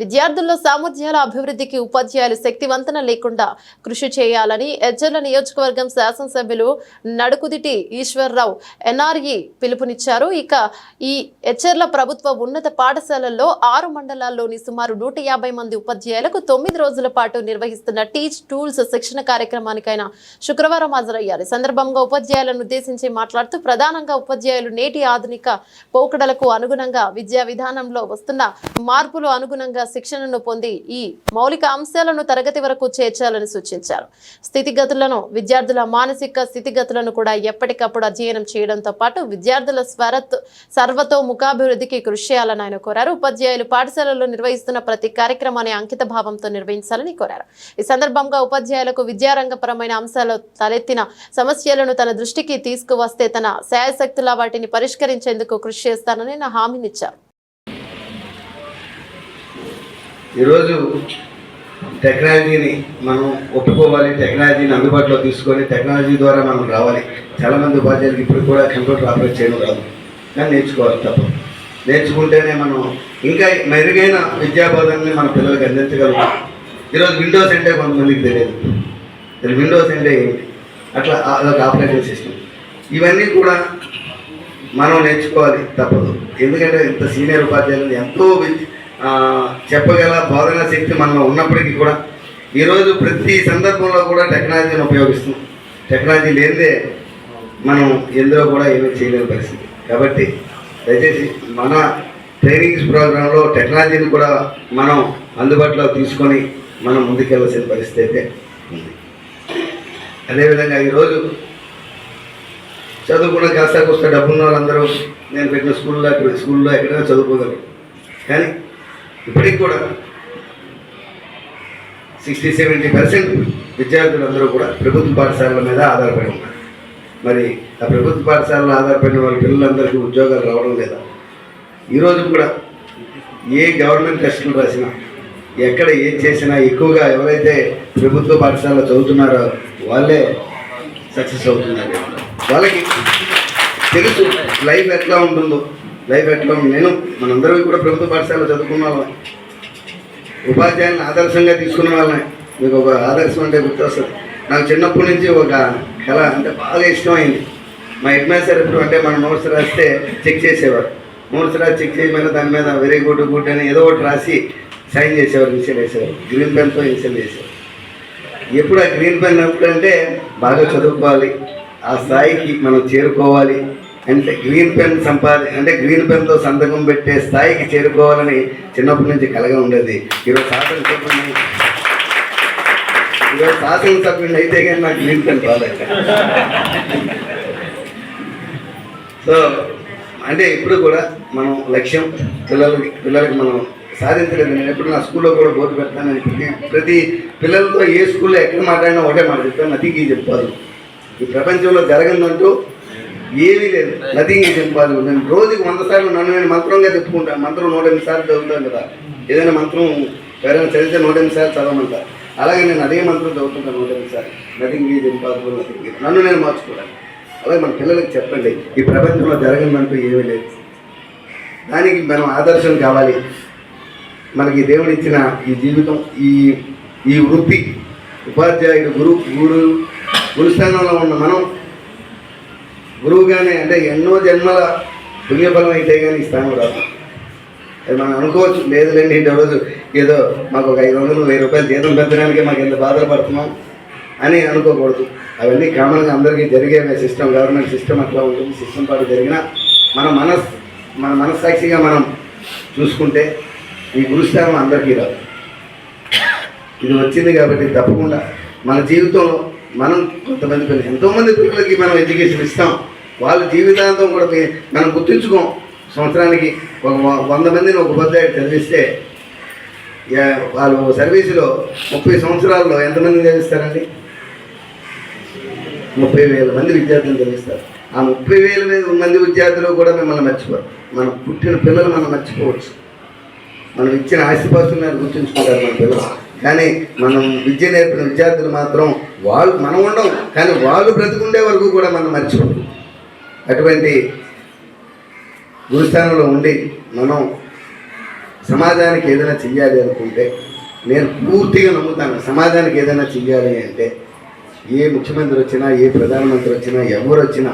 విద్యార్థుల్లో సామర్థ్యాల అభివృద్ధికి ఉపాధ్యాయులు శక్తివంతన లేకుండా కృషి చేయాలని ఎజ్జర్ల నియోజకవర్గం శాసనసభ్యులు నడుకుదిటి ఈశ్వర్రావు ఎన్ఆర్ఈ పిలుపునిచ్చారు. ఇక ఈ ఎజ్జర్ల ప్రభుత్వ ఉన్నత పాఠశాలల్లో 6 మండలాల్లోని సుమారు 150 మంది ఉపాధ్యాయులకు 9 రోజుల పాటు నిర్వహిస్తున్న టీచ్ టూల్స్ శిక్షణ కార్యక్రమానికైనా శుక్రవారం హాజరయ్యారు. ఈ సందర్భంగా ఉపాధ్యాయులను ఉద్దేశించి మాట్లాడుతూ ప్రధానంగా ఉపాధ్యాయులు నేటి ఆధునిక పోకడలకు అనుగుణంగా విద్యా విధానంలో వస్తున్న మార్పులు అనుగుణంగా శిక్షణను పొంది ఈ మౌలిక అంశాలను తరగతి వరకు చేర్చాలని సూచించారు. స్థితిగతులను విద్యార్థుల మానసిక స్థితిగతులను కూడా ఎప్పటికప్పుడు అధ్యయనం చేయడంతో పాటు విద్యార్థుల సర్వతోముఖాభివృద్ధికి కృషి చేయాలని ఆయన కోరారు. ఉపాధ్యాయులు పాఠశాలల్లో నిర్వహిస్తున్న ప్రతి కార్యక్రమాన్ని అంకిత భావంతో నిర్వహించాలని కోరారు. ఈ సందర్భంగా ఉపాధ్యాయులకు విద్యారంగపరమైన అంశాలు తలెత్తిన సమస్యలను తన దృష్టికి తీసుకువస్తే తన శాయశక్తులా వాటిని పరిష్కరించేందుకు కృషి చేస్తానని ఆయన హామీనిచ్చారు. ఈరోజు టెక్నాలజీని మనం ఒప్పుకోవాలి, టెక్నాలజీని అందుబాటులో తీసుకొని టెక్నాలజీ ద్వారా మనం రావాలి. చాలామంది ఉపాధ్యాయులకు ఇప్పుడు కూడా కంప్యూటర్ ఆపరేట్ చేయడం రాదు, కానీ నేర్చుకోవాలి తప్ప. నేర్చుకుంటేనే మనం ఇంకా మెరుగైన విద్యాబోధనని మన పిల్లలకి అందించగలుగుతాం. ఈరోజు విండోస్ అంటే కొంతమందికి తెలియదు, విండోస్ అంటే ఏంటి, అట్లా అదొక ఆపరేటింగ్ సిస్టమ్. ఇవన్నీ కూడా మనం నేర్చుకోవాలి తప్పదు. ఎందుకంటే ఇంత సీనియర్ ఉపాధ్యాయులు ఎంతో చెప్పగల బోధనా శక్తి మనలో ఉన్నప్పటికీ కూడా ఈరోజు ప్రతి సందర్భంలో కూడా టెక్నాలజీని ఉపయోగిస్తున్నాం. టెక్నాలజీ లేనిదే మనం ఎందులో కూడా ఏమీ చేయలేని పరిస్థితి. కాబట్టి దయచేసి మన ట్రైనింగ్స్ ప్రోగ్రాంలో టెక్నాలజీని కూడా మనం అందుబాటులో తీసుకొని మనం ముందుకెళ్ళాల్సిన పరిస్థితి అయితే ఉంది. అదేవిధంగా ఈరోజు చదువుకున్న కాస్త వస్తే డబ్బున్న వాళ్ళందరూ నేను పెట్టిన స్కూల్లో ఎక్కడైనా చదువుకోగలరు. కానీ ఇప్పటికి కూడా 60-70% విద్యార్థులందరూ కూడా ప్రభుత్వ పాఠశాలల మీద ఆధారపడి ఉన్నారు. మరి ఆ ప్రభుత్వ పాఠశాలలో ఆధారపడిన వాళ్ళ పిల్లలందరికీ ఉద్యోగాలు రావడం లేదా? ఈరోజు కూడా ఏ గవర్నమెంట్ టెస్టులు రాసినా, ఎక్కడ ఏం చేసినా ఎక్కువగా ఎవరైతే ప్రభుత్వ పాఠశాలలో చదువుతున్నారో వాళ్ళే సక్సెస్ అవుతున్నారు. వాళ్ళకి తెలుసు లైఫ్ ఎట్లా ఉంటుందో, లైఫ్ ఎట్లా ఉంది. నేను మనందరూ కూడా ప్రభుత్వ పాఠశాలలో చదువుకున్న వాళ్ళని, ఉపాధ్యాయులను ఆదర్శంగా తీసుకున్న వాళ్ళని. మీకు ఒక ఆదర్శం అంటే గుర్తొస్తుంది. నాకు చిన్నప్పటి నుంచి ఒక కళ అంటే బాగా ఇష్టమైంది. మా హెడ్ మాస్టర్ ఎప్పుడు అంటే మనం నోట్స్ రాస్తే చెక్ చేసేవారు. నోట్స్ రాసి చెక్ చేయమని దాని మీద వెరీ గుడ్ గుడ్ అని ఏదో ఒకటి రాసి సైన్ చేసేవారు, ఇన్షియల్ వేసేవారు. గ్రీన్ పెన్తో ఇన్షియల్ చేసేవారు. ఎప్పుడు ఆ గ్రీన్ పెన్ ఎప్పుడంటే బాగా చదువుకోవాలి, ఆ స్థాయికి మనం చేరుకోవాలి అంటే గ్రీన్ పెన్తో సంతకం పెట్టే స్థాయికి చేరుకోవాలని చిన్నప్పటి నుంచి కలగా ఉండేది. ఈరోజు శాసనసభ్యుని అయితే కానీ నాకు గ్రీన్ పెన్ రాలేదు. సో అంటే ఇప్పుడు కూడా మనం లక్ష్యం పిల్లలకి మనం సాధించలేదు. నేను ఎప్పుడు నా స్కూల్లో కూడా బోర్డు పెడతానని ప్రతి పిల్లలతో ఏ స్కూల్లో ఎక్కడ మాట్లాడినా ఒకటే మాట చెప్తాను, నథింగ్ ఈజ్ ఇంపాసిబుల్. ఈ ప్రపంచంలో జరగదంటూ ఏమీ లేదు, నథింగ్ ఈజ్ ఇంపాసిబుల్. నేను రోజుకి 100 సార్లు నేను మంత్రంగా చెప్పుకుంటాను. మంత్రం 108 సార్లు చదువుతాను కదా. ఏదైనా మంత్రం ఎవరైనా చదివితే 108 సార్లు చదవమంటారు. అలాగే నేను అదే మంత్రం చదువుతుంటాను 108 సార్లు. Nothing is impossible, nothing is. నన్ను నేను మార్చుకోవాలి. అలాగే మన పిల్లలకి చెప్పండి, ఈ ప్రపంచంలో జరగదంటూ ఏమీ లేదు. దానికి మనం ఆదర్శం కావాలి. మనకి దేవుడు ఇచ్చిన ఈ జీవితం, ఈ వృత్తి, ఉపాధ్యాయుడు గురుస్థానంలో ఉన్న మనం గురువుగానే అంటే ఎన్నో జన్మల పుణ్యఫలం అయితే కానీ ఈ స్థానం రాదు. అది మనం అనుకోవచ్చు, లేదులేండి ఇంటి రోజు ఏదో మాకు ఒక 500-1000 రూపాయలు జీతం పెంచడానికి మాకు ఎంత బాధలు పడుతున్నాం అని అనుకోకూడదు. అవన్నీ కామన్గా అందరికీ జరిగే సిస్టమ్, గవర్నమెంట్ సిస్టమ్ అట్లా ఉంటుంది. సిస్టమ్ పాటు జరిగినా మన మనస్సాక్షిగా మనం చూసుకుంటే ఈ గురుస్థానం అందరికీ రాదు. ఇది వచ్చింది కాబట్టి తప్పకుండా మన జీవితంలో మనం కొంతమంది పిల్లలు, ఎంతోమంది పిల్లలకి మనం ఎడ్యుకేషన్ ఇస్తాం. వాళ్ళ జీవితాంతం కూడా మనం గుర్తుంచుకోం. సంవత్సరానికి ఒక 100 మందిని ఒక ఉపాధ్యాయుడు చదివిస్తే వాళ్ళు సర్వీసులో 30 సంవత్సరాల్లో ఎంతమందిని చదివిస్తారండి? 30,000 మంది విద్యార్థులను చదివిస్తారు. ఆ 30,000 మంది విద్యార్థులు కూడా మిమ్మల్ని మర్చిపోరు. మనం పుట్టిన పిల్లలు మనం మర్చిపోవచ్చు. మనం ఇచ్చిన ఆస్తిపాస్తులు మీద గుర్తుంచుకుంటారు మన పిల్లలు. కానీ మనం విద్య నేర్పిన విద్యార్థులు మాత్రం మనం ఉండం, కానీ వాళ్ళు బ్రతుకుండే వరకు కూడా మనం మర్చిపోం. అటువంటి గురుస్థానంలో ఉండి మనం సమాజానికి ఏదైనా చెయ్యాలి అనుకుంటే నేను పూర్తిగా నమ్ముతాను. సమాజానికి ఏదైనా చెయ్యాలి అంటే ఏ ముఖ్యమంత్రి వచ్చినా, ఏ ప్రధానమంత్రి వచ్చినా, ఎవరు వచ్చినా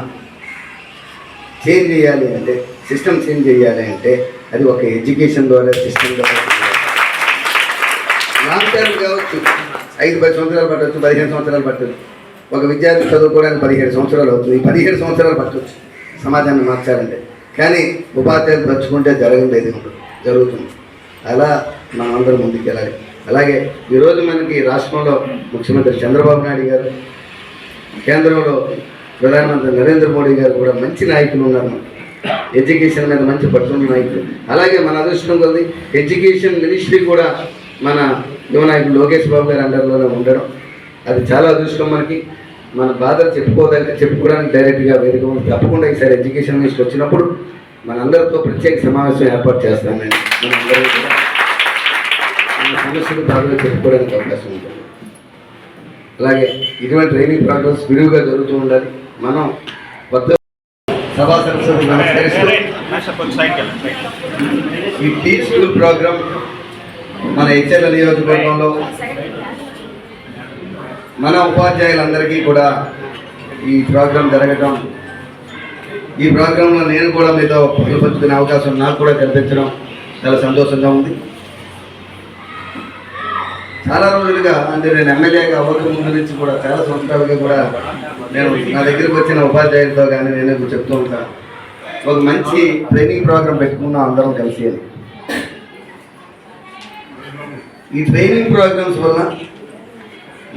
చేంజ్ చేయాలి అంటే, సిస్టమ్ చేంజ్ చేయాలి అంటే అది ఒక ఎడ్యుకేషన్ ద్వారా, సిస్టమ్ ద్వారా లాంగ్ టర్మ్ కావచ్చు. 5-10 సంవత్సరాలు పట్టవచ్చు, 15 సంవత్సరాలు పట్టవచ్చు. ఒక విద్యార్థి చదువుకోవడానికి 17 సంవత్సరాలు అవుతుంది. 17 సంవత్సరాలు పట్టవచ్చు సమాజాన్ని మార్చాలంటే. కానీ ఉపాధ్యాయులు తలుచుకుంటే జరగలేదు, జరుగుతుంది. అలా మనం అందరం ముందుకు వెళ్ళాలి. అలాగే ఈరోజు మనకి రాష్ట్రంలో ముఖ్యమంత్రి చంద్రబాబు నాయుడు గారు, కేంద్రంలో ప్రధానమంత్రి నరేంద్ర మోడీ గారు కూడా మంచి నాయకులు ఉన్నారు. ఎడ్యుకేషన్ మీద మంచి పట్టున్న నాయకులు. అలాగే మన అదృష్టం కొద్ది ఎడ్యుకేషన్ మినిస్ట్రీ కూడా మన యువ నాయకులు లోకేష్ బాబు గారి అండర్లోనే ఉండడం, అది చాలా అదృష్టం. మనకి మన బాధలు చెప్పుకోవడానికి డైరెక్ట్గా వేదిక తప్పకుండా ఈసారి ఎడ్యుకేషన్ మినిస్టర్ వచ్చినప్పుడు మనందరితో ప్రత్యేక సమావేశం ఏర్పాటు చేస్తాను. నేను మనందరూ కూడా మన సమస్యలు బాధలు చెప్పుకోవడానికి అవకాశం ఉంటుంది. అలాగే ఇటువంటి ట్రైనింగ్ ప్రోగ్రామ్స్ విరివిగా జరుగుతూ ఉండాలి. మనం కొత్త సభా సరస్వతి నమస్కరిస్తూ ఈ టీ స్కూల్ ప్రోగ్రాం మన హెచ్ఎల్ నియోజకవర్గంలో మన ఉపాధ్యాయులందరికీ కూడా ఈ ప్రోగ్రాం జరగటం, ఈ ప్రోగ్రాంలో నేను కూడా మీతో పాల్పంచుకునే అవకాశం నాకు కూడా కల్పించడం చాలా సంతోషంగా ఉంది. చాలా రోజులుగా అంటే నేను ఎమ్మెల్యేగా అవ్వక ముందు నుంచి కూడా చాలా సంవత్సరాలుగా కూడా నేను నా దగ్గరికి వచ్చిన ఉపాధ్యాయులతో కానీ నేను చెప్తూ ఉంటాను, ఒక మంచి ట్రైనింగ్ ప్రోగ్రాం పెట్టుకున్నాం అందరం కలిసి అని. ఈ ట్రైనింగ్ ప్రోగ్రామ్స్ వల్ల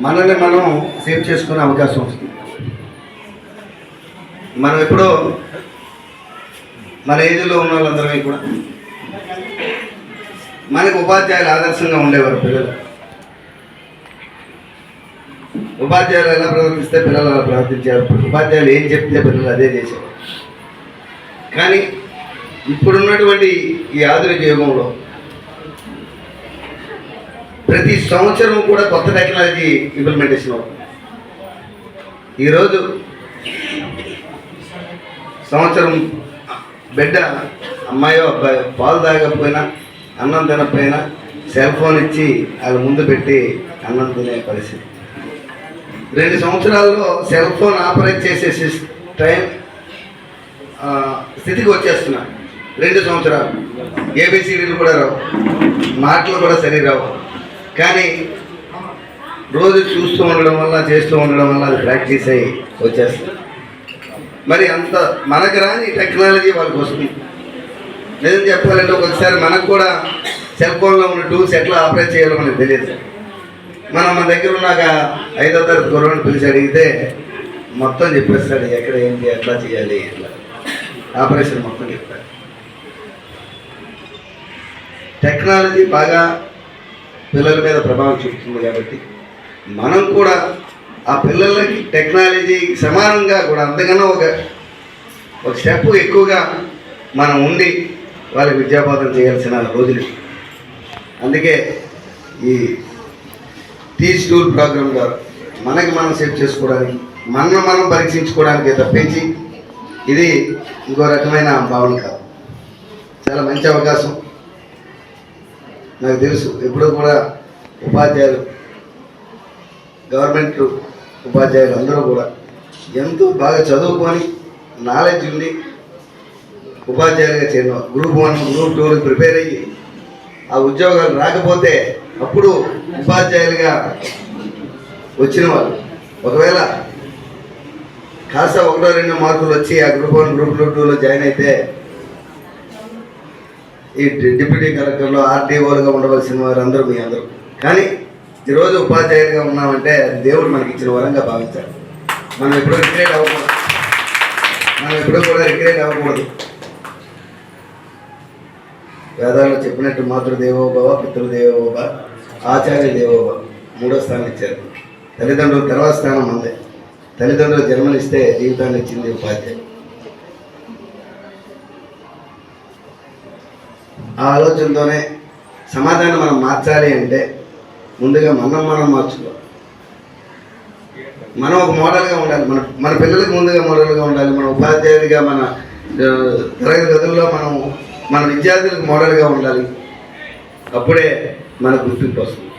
మనల్ని మనం సేవ్ చేసుకునే అవకాశం వస్తుంది. మనం ఎప్పుడో మన ఏజ్లో ఉన్న వాళ్ళందరమే కూడా మనకు ఉపాధ్యాయులు ఆదర్శంగా ఉండేవారు. పిల్లలు ఉపాధ్యాయులు ఎలా ప్రవర్తిస్తే పిల్లలు అలా ప్రవర్తించారు. ఉపాధ్యాయులు ఏం చెప్తే పిల్లలు అదే చేసేవారు. కానీ ఇప్పుడున్నటువంటి ఈ ఆధునిక యుగంలో ప్రతి సంవత్సరం కూడా కొత్త టెక్నాలజీ ఇంప్లిమెంటేషన్ అవుతుంది. ఈరోజు సంవత్సరం బిడ్డ అమ్మాయో అబ్బాయో పాలు తాగకపోయినా, అన్నం తినకపోయినా సెల్ ఫోన్ ఇచ్చి వాళ్ళ ముందు పెట్టి అన్నం తినే పరిస్థితి. 2 సంవత్సరాల్లో సెల్ ఫోన్ ఆపరేట్ చేసే స్థితికి వచ్చేస్తున్నారు. 2 సంవత్సరాలు ఏబిసిడీలు కూడా రావు, మాటలు కూడా సరి రావు. కానీ రోజు చూస్తూ ఉండడం వల్ల, చేస్తూ ఉండడం వల్ల అది ప్రాక్టీస్ అయ్యి వచ్చేస్తుంది. మరి అంత మనకు రాని టెక్నాలజీ వాళ్ళకి వస్తుంది. నిజం చెప్పాలంటే ఒకసారి మనకు కూడా సెల్ ఫోన్లో ఉన్న టూల్స్ ఎట్లా ఆపరేట్ చేయాలో మనకు తెలియదు. మన దగ్గర ఉన్నాక 5వ తరగతి గురువుని పిలిచి అడిగితే మొత్తం చెప్పేస్తాడు, ఎక్కడ ఏంటి, ఎట్లా చేయాలి, ఎట్లా ఆపరేషన్ మొత్తం చెప్తాడు. టెక్నాలజీ బాగా పిల్లల మీద ప్రభావం చూపుతుంది. కాబట్టి మనం కూడా ఆ పిల్లలకి టెక్నాలజీకి సమానంగా కూడా అంతకన్నా ఒక స్టెప్ ఎక్కువగా మనం ఉండి వాళ్ళకి విద్యాబోధన చేయాల్సిన రోజులు. అందుకే ఈ టీ స్కూల్ ప్రోగ్రాం ద్వారా మనకి మనం సేవ్ చేసుకోవడానికి, మనం పరీక్షించుకోవడానికి తప్పించి ఇది ఇంకో రకమైన భావన కాదు. చాలా మంచి అవకాశం. నాకు తెలుసు ఎప్పుడూ కూడా ఉపాధ్యాయులు, గవర్నమెంట్ ఉపాధ్యాయులు అందరూ కూడా ఎంతో బాగా చదువుకొని నాలెడ్జ్ ఉండి ఉపాధ్యాయులుగా చేరిన గ్రూప్ 1, గ్రూప్ 2 ప్రిపేర్ అయ్యి ఆ ఉద్యోగాలు రాకపోతే అప్పుడు ఉపాధ్యాయులుగా వచ్చిన వాళ్ళు ఒకవేళ కాస్త 1-2 మార్కులు వచ్చి ఆ గ్రూప్ 1, గ్రూప్ 2లో జాయిన్ అయితే ఈ డిప్యూటీ కలెక్టర్లో ఆర్టీఓలుగా ఉండవలసిన వారు అందరూ మీ అందరూ. కానీ ఈరోజు ఉపాధ్యాయులుగా ఉన్నామంటే అది దేవుడు మనకి ఇచ్చిన వరంగా భావించాలి. మనం ఎప్పుడూ రిగ్రెట్ అవ్వకూడదు. వేదాల్లో చెప్పినట్టు మాతృదేవోభవ, పితృదేవోభవ, ఆచార్య దేవోభవ 3వ స్థానం ఇచ్చారు. తల్లిదండ్రులు తర్వాత స్థానం అందే. తల్లిదండ్రులు జన్మనిస్తే జీవితాన్ని ఇచ్చింది ఉపాధ్యాయులు. ఆ ఆలోచనతోనే సమాజాన్ని మనం మార్చాలి అంటే ముందుగా మనం మార్చుకోవాలి. మనం ఒక మోడల్గా ఉండాలి. మన పిల్లలకు ముందుగా మోడల్గా ఉండాలి. మన ఉపాధ్యాయులుగా మన తరగతి గదుల్లో మన విద్యార్థులకు మోడల్గా ఉండాలి. అప్పుడే మన గుర్తింపు వస్తుంది.